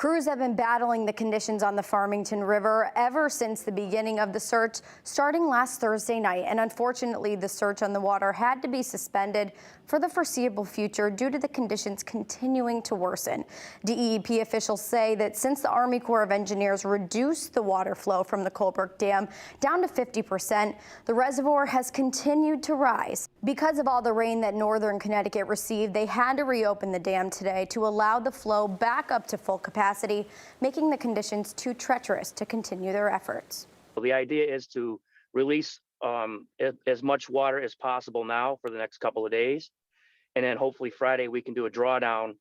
Crews have been battling the conditions on the Farmington River ever since the beginning of the search, starting last Thursday night. And unfortunately, the search on the water had to be suspended for the foreseeable future due to the conditions continuing to worsen. DEP officials say that since the Army Corps of Engineers reduced the water flow from the Colebrook Dam down to 50%, the reservoir has continued to rise. Because of all the rain that northern Connecticut received, they had to reopen the dam today to allow the flow back up to full capacity, making the conditions too treacherous to continue their efforts. The idea is to release as much water as possible now for the next couple of days. And then hopefully Friday we can do a drawdown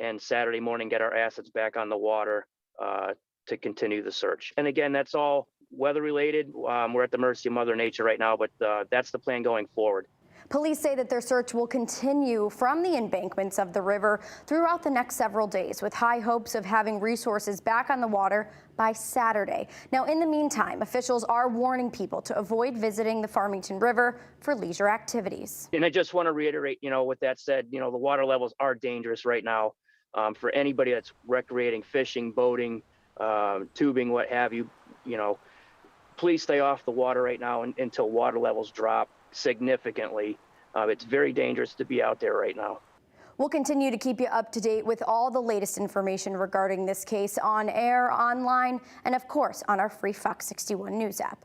and Saturday morning get our assets back on the water to continue the search. And again, that's all weather related. We're at the mercy of Mother Nature right now, but that's the plan going forward. Police say that their search will continue from the embankments of the river throughout the next several days, with high hopes of having resources back on the water by Saturday. Now, in the meantime, officials are warning people to avoid visiting the Farmington River for leisure activities. And I just want to reiterate, with that said, the water levels are dangerous right now for anybody that's recreating, fishing, boating, tubing, what have you. Please stay off the water right now until water levels drop significantly. It's very dangerous to be out there right now. We'll continue to keep you up to date with all the latest information regarding this case on air, online, and of course on our free Fox 61 News app.